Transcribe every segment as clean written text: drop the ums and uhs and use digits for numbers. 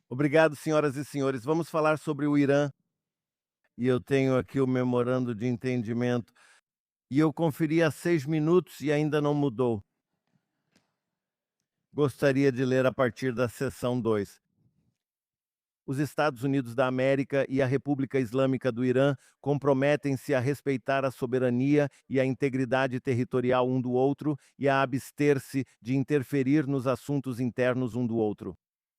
Obrigado, senhoras e senhores. Vamos falar sobre o Irã, e eu tenho aqui o memorando de entendimento, e eu conferi há 6 minutos e ainda não mudou. Gostaria de ler a partir da seção 2. Os Estados Unidos da América e a República Islâmica do Irã comprometem-se a respeitar a soberania e a integridade territorial um do outro e a abster-se de interferir nos assuntos internos um do outro.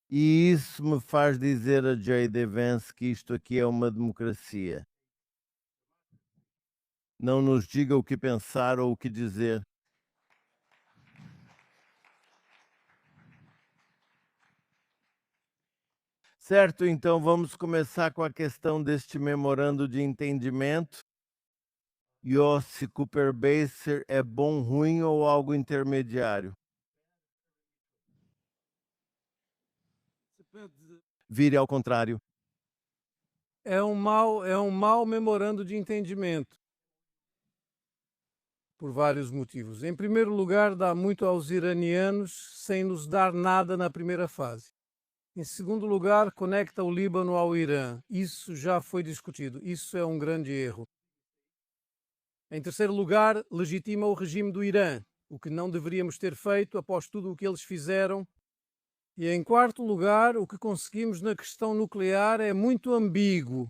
E isso me faz dizer a J.D. Vance que isto aqui é uma democracia. Não nos diga o que pensar ou o que dizer. Certo, então vamos começar com a questão deste memorando de entendimento. Yossi Cooper Baser é bom, ruim ou algo intermediário? Vire ao contrário. É um mau memorando de entendimento, por vários motivos. Em primeiro lugar, dá muito aos iranianos sem nos dar nada na primeira fase. Em segundo lugar, conecta o Líbano ao Irã. Isso já foi discutido. Isso é um grande erro. Em terceiro lugar, legitima o regime do Irã, o que não deveríamos ter feito após tudo o que eles fizeram. E em quarto lugar, o que conseguimos na questão nuclear é muito ambíguo.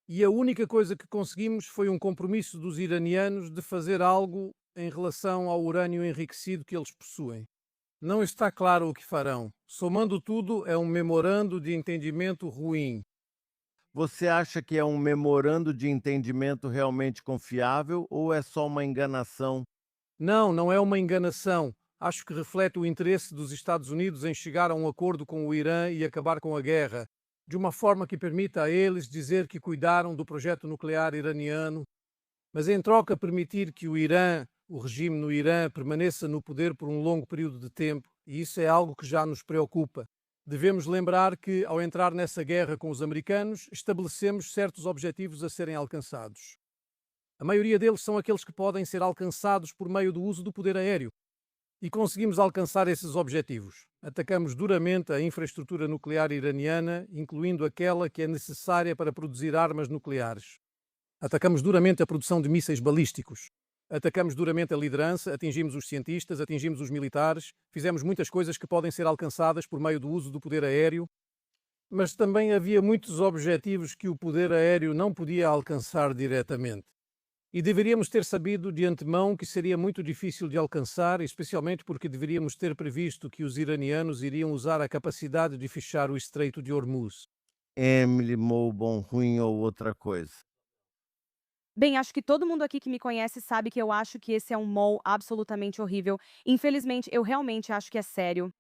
E a única coisa que conseguimos foi um compromisso dos iranianos de fazer algo em relação ao urânio enriquecido que eles possuem. Não está claro o que farão. Somando tudo, é um memorando de entendimento ruim. Você acha que é um memorando de entendimento realmente confiável ou é só uma enganação? Não é uma enganação. Acho que reflete o interesse dos Estados Unidos em chegar a um acordo com o Irã e acabar com a guerra, de uma forma que permita a eles dizer que cuidaram do projeto nuclear iraniano, mas em troca permitir que o regime no Irã, permaneça no poder por um longo período de tempo, e isso é algo que já nos preocupa. Devemos lembrar que, ao entrar nessa guerra com os americanos, estabelecemos certos objetivos a serem alcançados. A maioria deles são aqueles que podem ser alcançados por meio do uso do poder aéreo. E conseguimos alcançar esses objetivos. Atacamos duramente a infraestrutura nuclear iraniana, incluindo aquela que é necessária para produzir armas nucleares. Atacamos duramente a produção de mísseis balísticos. Atacamos duramente a liderança, atingimos os cientistas, atingimos os militares, fizemos muitas coisas que podem ser alcançadas por meio do uso do poder aéreo, mas também havia muitos objetivos que o poder aéreo não podia alcançar diretamente. E deveríamos ter sabido de antemão que seria muito difícil de alcançar, especialmente porque deveríamos ter previsto que os iranianos iriam usar a capacidade de fechar o Estreito de Hormuz. Emily Mo, bom, ruim ou outra coisa? Bem, acho que todo mundo aqui que me conhece sabe que eu acho que esse é um mall absolutamente horrível. Infelizmente, eu realmente acho que é sério.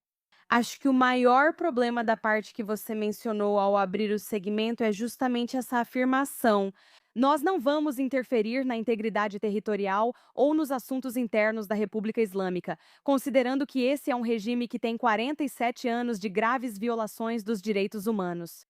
Acho que o maior problema da parte que você mencionou ao abrir o segmento é justamente essa afirmação. Nós não vamos interferir na integridade territorial ou nos assuntos internos da República Islâmica, considerando que esse é um regime que tem 47 anos de graves violações dos direitos humanos,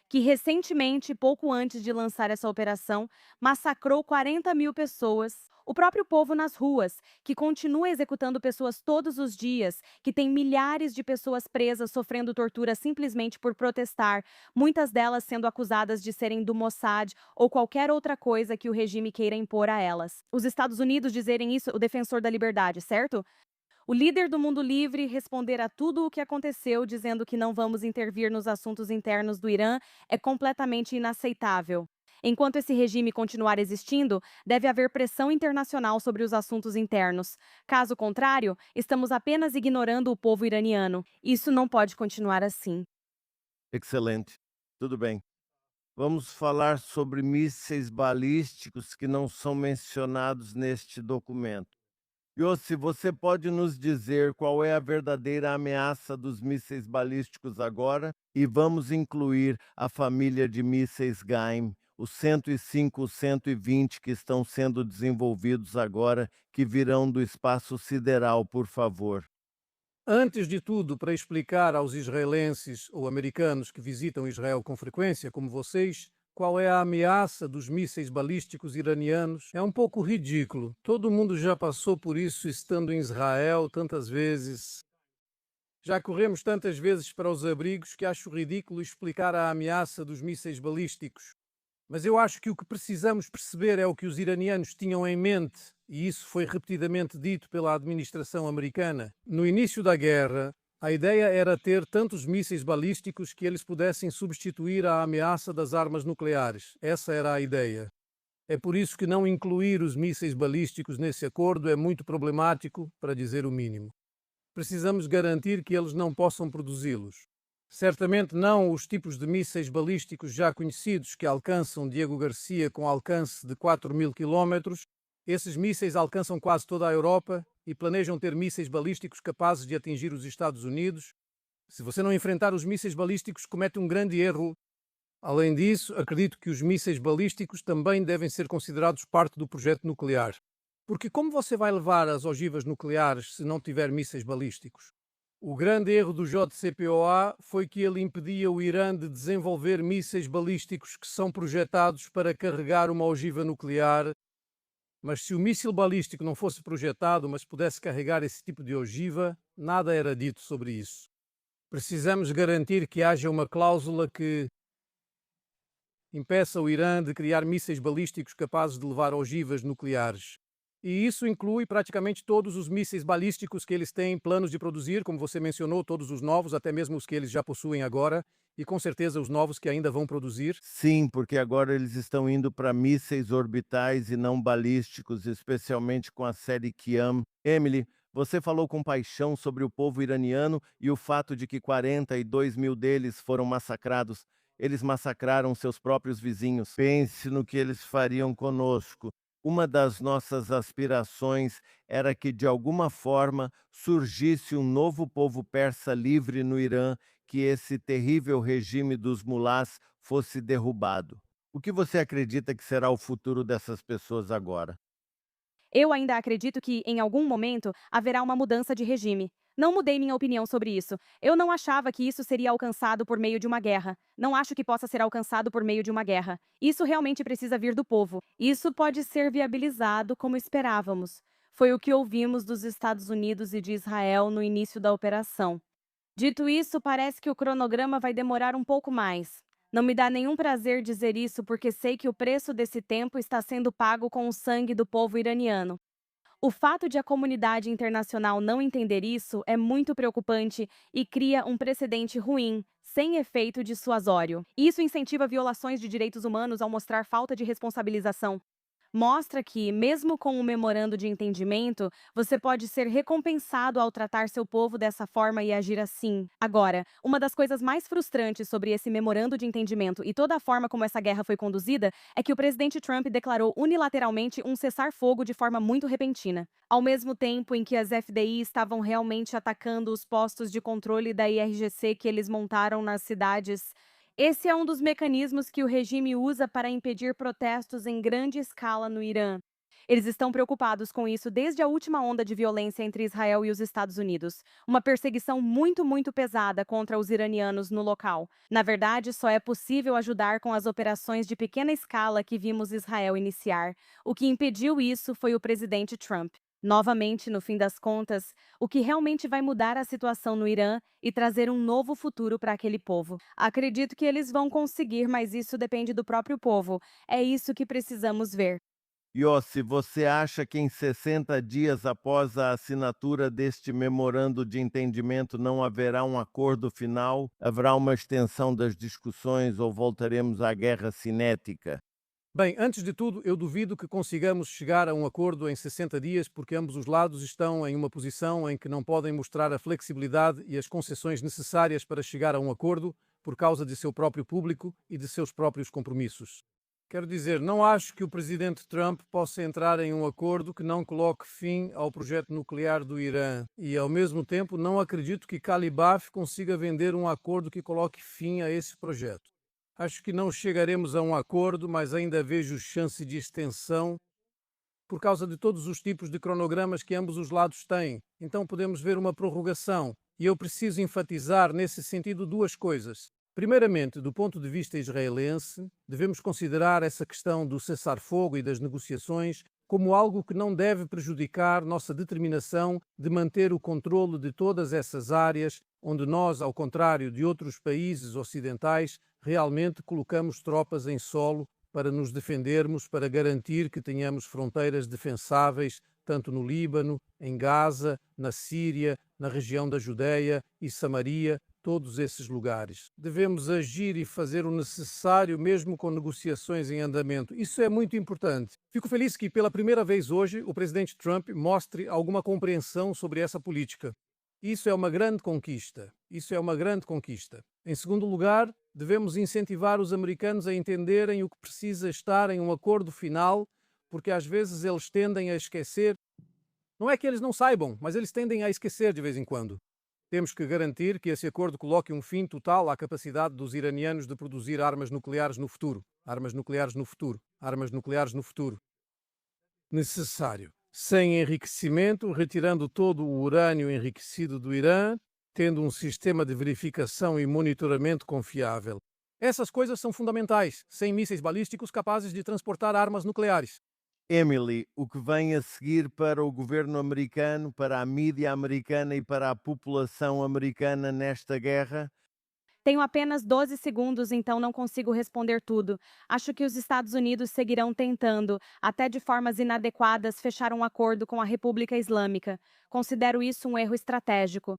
que recentemente, pouco antes de lançar essa operação, massacrou 40.000 pessoas, o próprio povo nas ruas, que continua executando pessoas todos os dias, que tem milhares de pessoas presas sofrendo tortura simplesmente por protestar, muitas delas sendo acusadas de serem do Mossad ou qualquer outra coisa que o regime queira impor a elas. Os Estados Unidos dizerem isso, o defensor da liberdade, certo? O líder do mundo livre responder a tudo o que aconteceu dizendo que não vamos intervir nos assuntos internos do Irã é completamente inaceitável. Enquanto esse regime continuar existindo, deve haver pressão internacional sobre os assuntos internos. Caso contrário, estamos apenas ignorando o povo iraniano. Isso não pode continuar assim. Excelente. Tudo bem. Vamos falar sobre mísseis balísticos que não são mencionados neste documento. Yossi, você pode nos dizer qual é a verdadeira ameaça dos mísseis balísticos agora? E vamos incluir a família de mísseis Gaim, os 105, os 120 que estão sendo desenvolvidos agora, que virão do espaço sideral, por favor. Antes de tudo, para explicar aos israelenses ou americanos que visitam Israel com frequência, como vocês, qual é a ameaça dos mísseis balísticos iranianos, é um pouco ridículo. Todo mundo já passou por isso estando em Israel tantas vezes. Já corremos tantas vezes para os abrigos que acho ridículo explicar a ameaça dos mísseis balísticos. Mas eu acho que o que precisamos perceber é o que os iranianos tinham em mente, e isso foi repetidamente dito pela administração americana. No início da guerra, a ideia era ter tantos mísseis balísticos que eles pudessem substituir a ameaça das armas nucleares. Essa era a ideia. É por isso que não incluir os mísseis balísticos nesse acordo é muito problemático, para dizer o mínimo. Precisamos garantir que eles não possam produzi-los. Certamente não os tipos de mísseis balísticos já conhecidos que alcançam Diego Garcia com alcance de 4.000 quilómetros. Esses mísseis alcançam quase toda a Europa e planejam ter mísseis balísticos capazes de atingir os Estados Unidos. Se você não enfrentar os mísseis balísticos, comete um grande erro. Além disso, acredito que os mísseis balísticos também devem ser considerados parte do projeto nuclear. Porque como você vai levar as ogivas nucleares se não tiver mísseis balísticos? O grande erro do JCPOA foi que ele impedia o Irã de desenvolver mísseis balísticos que são projetados para carregar uma ogiva nuclear. Mas se o míssil balístico não fosse projetado, mas pudesse carregar esse tipo de ogiva, nada era dito sobre isso. Precisamos garantir que haja uma cláusula que impeça o Irã de criar mísseis balísticos capazes de levar ogivas nucleares. E isso inclui praticamente todos os mísseis balísticos que eles têm planos de produzir, como você mencionou, todos os novos, até mesmo os que eles já possuem agora, e com certeza os novos que ainda vão produzir. Sim, porque agora eles estão indo para mísseis orbitais e não balísticos, especialmente com a série Qiam. Emily, você falou com paixão sobre o povo iraniano e o fato de que 42 mil deles foram massacrados. Eles massacraram seus próprios vizinhos. Pense no que eles fariam conosco. Uma das nossas aspirações era que, de alguma forma, surgisse um novo povo persa livre no Irã, que esse terrível regime dos mulás fosse derrubado. O que você acredita que será o futuro dessas pessoas agora? Eu ainda acredito que, em algum momento, haverá uma mudança de regime. Não mudei minha opinião sobre isso. Eu não achava que isso seria alcançado por meio de uma guerra. Não acho que possa ser alcançado por meio de uma guerra. Isso realmente precisa vir do povo. Isso pode ser viabilizado como esperávamos. Foi o que ouvimos dos Estados Unidos e de Israel no início da operação. Dito isso, parece que o cronograma vai demorar um pouco mais. Não me dá nenhum prazer dizer isso porque sei que o preço desse tempo está sendo pago com o sangue do povo iraniano. O fato de a comunidade internacional não entender isso é muito preocupante e cria um precedente ruim, sem efeito dissuasório. Isso incentiva violações de direitos humanos ao mostrar falta de responsabilização. Mostra que, mesmo com o memorando de entendimento, você pode ser recompensado ao tratar seu povo dessa forma e agir assim. Agora, uma das coisas mais frustrantes sobre esse memorando de entendimento e toda a forma como essa guerra foi conduzida é que o presidente Trump declarou unilateralmente um cessar-fogo de forma muito repentina. Ao mesmo tempo em que as FDI estavam realmente atacando os postos de controle da IRGC que eles montaram nas cidades. Esse é um dos mecanismos que o regime usa para impedir protestos em grande escala no Irã. Eles estão preocupados com isso desde a última onda de violência entre Israel e os Estados Unidos. Uma perseguição muito pesada contra os iranianos no local. Na verdade, só é possível ajudar com as operações de pequena escala que vimos Israel iniciar. O que impediu isso foi o presidente Trump. Novamente, no fim das contas, o que realmente vai mudar a situação no Irã e trazer um novo futuro para aquele povo. Acredito que eles vão conseguir, mas isso depende do próprio povo. É isso que precisamos ver. Yossi, você acha que em 60 dias após a assinatura deste memorando de entendimento não haverá um acordo final? Haverá uma extensão das discussões ou voltaremos à guerra cinética? Bem, antes de tudo, eu duvido que consigamos chegar a um acordo em 60 dias, porque ambos os lados estão em uma posição em que não podem mostrar a flexibilidade e as concessões necessárias para chegar a um acordo por causa de seu próprio público e de seus próprios compromissos. Quero dizer, não acho que o presidente Trump possa entrar em um acordo que não coloque fim ao projeto nuclear do Irã e, ao mesmo tempo, não acredito que Calibaf consiga vender um acordo que coloque fim a esse projeto. Acho que não chegaremos a um acordo, mas ainda vejo chance de extensão por causa de todos os tipos de cronogramas que ambos os lados têm. Então podemos ver uma prorrogação. E eu preciso enfatizar nesse sentido duas coisas. Primeiramente, do ponto de vista israelense, devemos considerar essa questão do cessar-fogo e das negociações como algo que não deve prejudicar nossa determinação de manter o controle de todas essas áreas onde nós, ao contrário de outros países ocidentais, realmente colocamos tropas em solo para nos defendermos, para garantir que tenhamos fronteiras defensáveis, tanto no Líbano, em Gaza, na Síria, na região da Judeia e Samaria, todos esses lugares. Devemos agir e fazer o necessário mesmo com negociações em andamento. Isso é muito importante. Fico feliz que, pela primeira vez hoje, o presidente Trump mostre alguma compreensão sobre essa política. Isso é uma grande conquista. Isso é uma grande conquista. Em segundo lugar, devemos incentivar os americanos a entenderem o que precisa estar em um acordo final, porque às vezes eles tendem a esquecer. Não é que eles não saibam, mas eles tendem a esquecer de vez em quando. Temos que garantir que esse acordo coloque um fim total à capacidade dos iranianos de produzir armas nucleares no futuro. Armas nucleares no futuro. Armas nucleares no futuro. Necessário. Sem enriquecimento, retirando todo o urânio enriquecido do Irã, tendo um sistema de verificação e monitoramento confiável. Essas coisas são fundamentais, sem mísseis balísticos capazes de transportar armas nucleares. Emily, o que vem a seguir para o governo americano, para a mídia americana e para a população americana nesta guerra? Tenho apenas 12 segundos, então não consigo responder tudo. Acho que os Estados Unidos seguirão tentando, até de formas inadequadas, fechar um acordo com a República Islâmica. Considero isso um erro estratégico.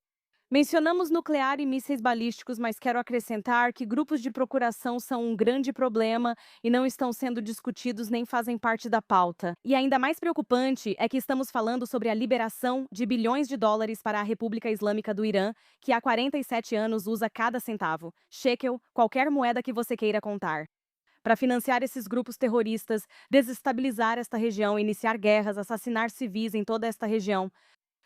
Mencionamos nuclear e mísseis balísticos, mas quero acrescentar que grupos de procuração são um grande problema e não estão sendo discutidos nem fazem parte da pauta. E ainda mais preocupante é que estamos falando sobre a liberação de bilhões de dólares para a República Islâmica do Irã, que há 47 anos usa cada centavo, shekel, qualquer moeda que você queira contar, para financiar esses grupos terroristas, desestabilizar esta região, iniciar guerras, assassinar civis em toda esta região.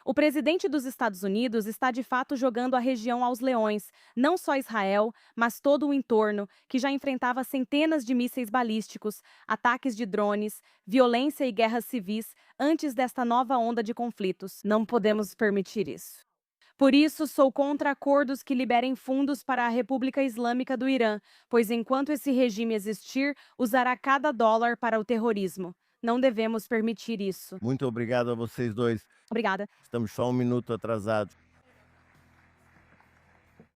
O presidente dos Estados Unidos está de fato jogando a região aos leões, não só Israel, mas todo o entorno, que já enfrentava centenas de mísseis balísticos, ataques de drones, violência e guerras civis antes desta nova onda de conflitos. Não podemos permitir isso. Por isso, sou contra acordos que liberem fundos para a República Islâmica do Irã, pois enquanto esse regime existir, usará cada dólar para o terrorismo. Não devemos permitir isso. Muito obrigado a vocês dois. Obrigada. Estamos só um minuto atrasados.